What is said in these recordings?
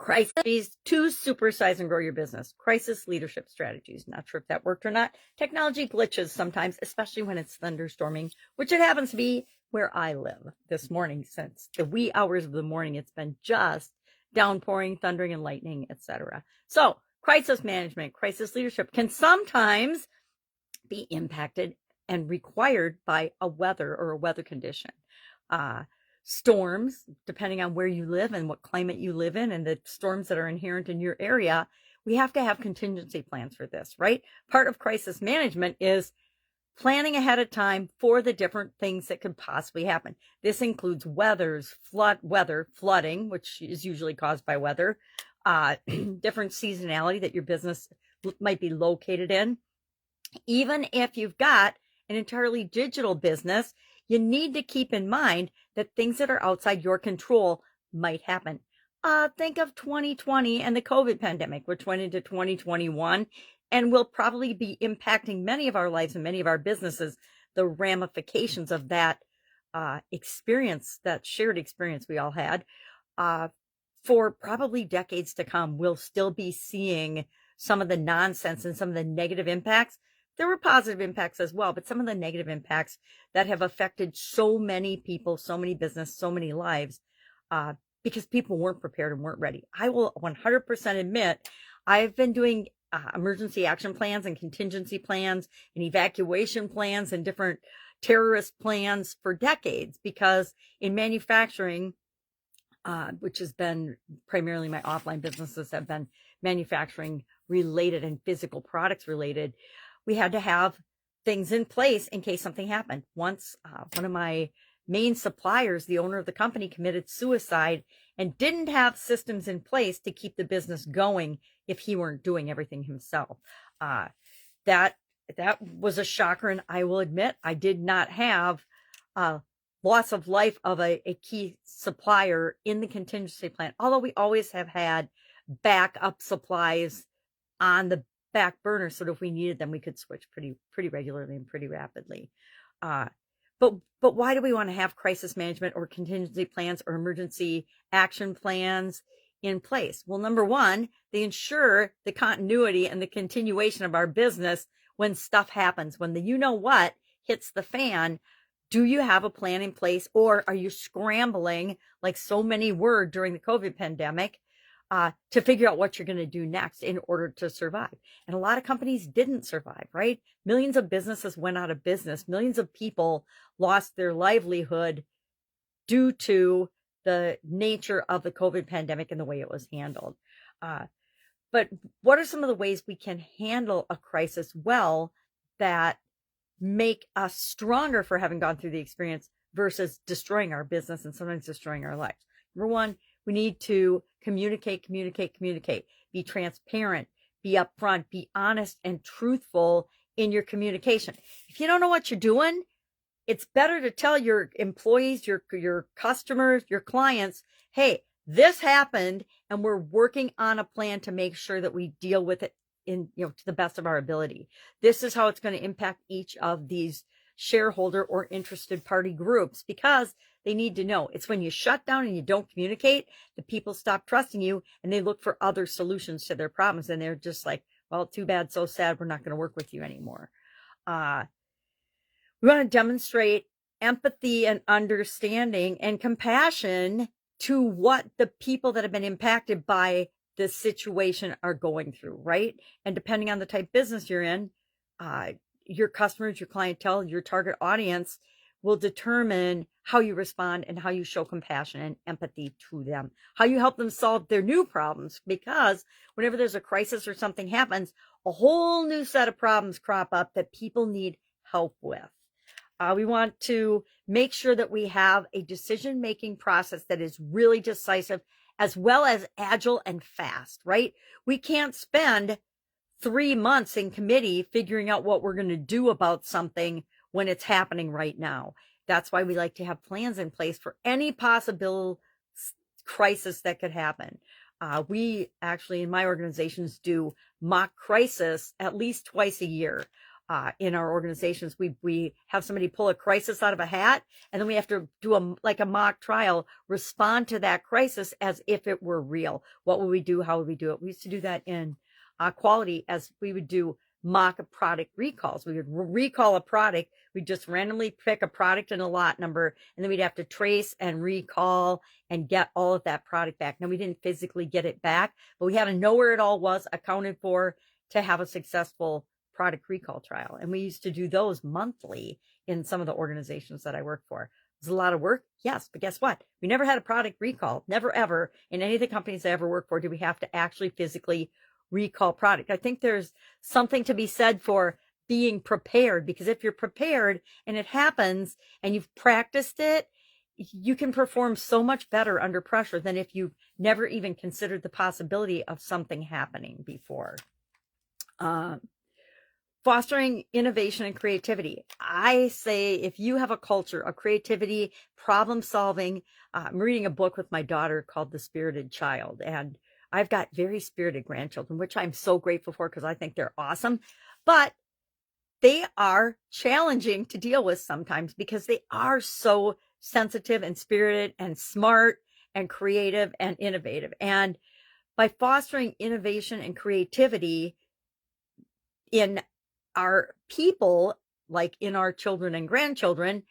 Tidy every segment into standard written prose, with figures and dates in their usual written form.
Crises to supersize and grow your business. Crisis leadership strategies. Not sure if that worked or not. Technology glitches sometimes, especially when it's thunderstorming, which it happens to be where I live this morning. Since the wee hours of the morning, it's been just downpouring, thundering, and lightning, etc. So crisis management, crisis leadership can sometimes be impacted and required by a weather condition. Storms, depending on where you live and what climate you live in, and the storms that are inherent in your area, we have to have contingency plans for this, right? Part of crisis management is planning ahead of time for the different things that could possibly happen. This includes flooding, which is usually caused by weather, different seasonality that your business might be located in. Even if you've got an entirely digital business, you need to keep in mind that things that are outside your control might happen. Think of 2020 and the COVID pandemic, which went into 2021 and will probably be impacting many of our lives and many of our businesses. The ramifications of that experience, that shared experience we all had, for probably decades to come. We'll still be seeing some of the nonsense and some of the negative impacts. There were positive impacts as well, but some of the negative impacts that have affected so many people, so many business, so many lives, because people weren't prepared and weren't ready. I will 100% admit I've been doing emergency action plans and contingency plans and evacuation plans and different terrorist plans for decades, because in manufacturing, which has been primarily my offline businesses have been manufacturing related and physical products related, we had to have things in place in case something happened. Once, one of my main suppliers, the owner of the company, committed suicide and didn't have systems in place to keep the business going if he weren't doing everything himself. That was a shocker, and I will admit I did not have loss of life of a key supplier in the contingency plan, although we always have had backup supplies on the back burner, so that if we needed them, we could switch pretty regularly and pretty rapidly. But why do we want to have crisis management or contingency plans or emergency action plans in place? Well, number one, they ensure the continuity and the continuation of our business when stuff happens, when the you-know-what hits the fan. Do you have a plan in place, or are you scrambling like so many were during the COVID pandemic to figure out what you're going to do next in order to survive? And a lot of companies didn't survive, right? Millions of businesses went out of business. Millions of people lost their livelihood due to the nature of the COVID pandemic and the way it was handled. But what are some of the ways we can handle a crisis well that make us stronger for having gone through the experience versus destroying our business and sometimes destroying our lives? Number one, we need to communicate, be transparent, be upfront, be honest and truthful in your communication. If you don't know what you're doing, it's better to tell your employees, your customers, your clients, hey, this happened and we're working on a plan to make sure that we deal with it to the best of our ability. This is how it's going to impact each of these shareholder or interested party groups, because they need to know. It's when you shut down and you don't communicate that people stop trusting you and they look for other solutions to their problems. And they're just like, well, too bad, so sad, we're not going to work with you anymore. We want to demonstrate empathy and understanding and compassion to what the people that have been impacted by this situation are going through, right? And depending on the type of business you're in, your customers, your clientele, your target audience will determine how you respond and how you show compassion and empathy to them, how you help them solve their new problems. Because whenever there's a crisis or something happens, a whole new set of problems crop up that people need help with. We want to make sure that we have a decision-making process that is really decisive, as well as agile and fast, right? We can't spend 3 months in committee figuring out what we're going to do about something when it's happening right now. That's why we like to have plans in place for any possible crisis that could happen. We actually, in my organizations, do mock crisis at least twice a year. in our organizations. We have somebody pull a crisis out of a hat, and then we have to do a mock trial, respond to that crisis as if it were real. What would we do? How would we do it? We used to do that in quality, as we would do mock product recalls. We would recall a product. We'd just randomly pick a product and a lot number, and then we'd have to trace and recall and get all of that product back. Now, we didn't physically get it back, but we had to know where it all was, accounted for, to have a successful product recall trial. And we used to do those monthly in some of the organizations that I worked for. It was a lot of work, yes, but guess what? We never had a product recall. Never, ever, in any of the companies I ever worked for, did we have to actually physically recall product. I think there's something to be said for being prepared, because if you're prepared and it happens and you've practiced it, you can perform so much better under pressure than if you've never even considered the possibility of something happening before. Fostering innovation and creativity. I say if you have a culture of creativity, problem solving, I'm reading a book with my daughter called The Spirited Child, and I've got very spirited grandchildren, which I'm so grateful for because I think they're awesome, but they are challenging to deal with sometimes because they are so sensitive and spirited and smart and creative and innovative. And by fostering innovation and creativity in our people, like in our children and grandchildren,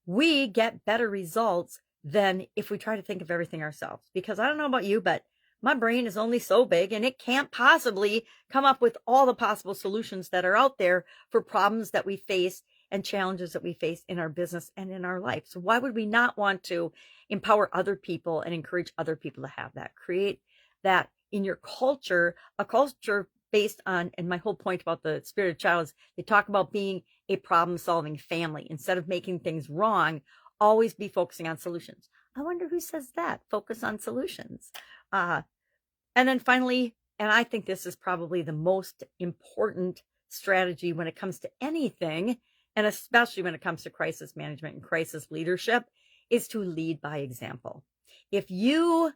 we get better results than if we try to think of everything ourselves. Because I don't know about you, but my brain is only so big and it can't possibly come up with all the possible solutions that are out there for problems that we face and challenges that we face in our business and in our life. So why would we not want to empower other people and encourage other people to have that? Create that in your culture, a culture based on, and my whole point about the Spirited Child is they talk about being a problem-solving family. Instead of making things wrong, always be focusing on solutions. I wonder who says that, focus on solutions. And then finally, and I think this is probably the most important strategy when it comes to anything, and especially when it comes to crisis management and crisis leadership, is to lead by example. If you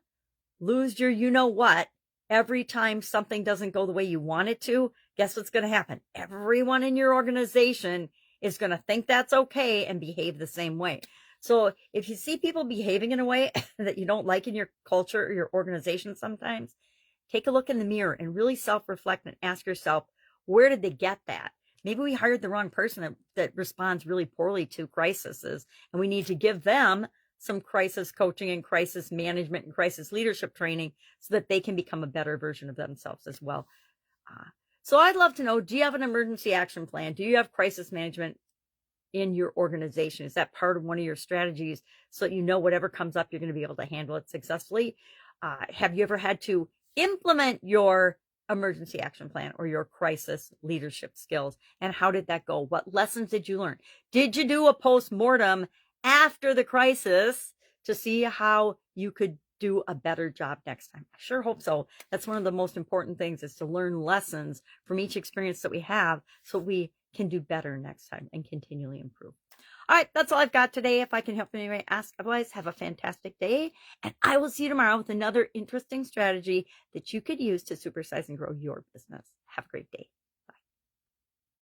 lose your you-know-what every time something doesn't go the way you want it to, guess what's going to happen? Everyone in your organization is going to think that's okay and behave the same way. So if you see people behaving in a way that you don't like in your culture or your organization sometimes, take a look in the mirror and really self-reflect and ask yourself, where did they get that? Maybe we hired the wrong person that responds really poorly to crises, and we need to give them some crisis coaching and crisis management and crisis leadership training so that they can become a better version of themselves as well. So I'd love to know, do you have an emergency action plan? Do you have crisis management in your organization? Is that part of one of your strategies so that you know whatever comes up, you're going to be able to handle it successfully? Have you ever had to implement your emergency action plan or your crisis leadership skills? And how did that go? What lessons did you learn? Did you do a post-mortem after the crisis to see how you could do a better job next time? I sure hope so. That's one of the most important things, is to learn lessons from each experience that we have so we can do better next time and continually improve. All right, that's all I've got today. If I can help anybody, ask. Otherwise, have a fantastic day. And I will see you tomorrow with another interesting strategy that you could use to supersize and grow your business. Have a great day.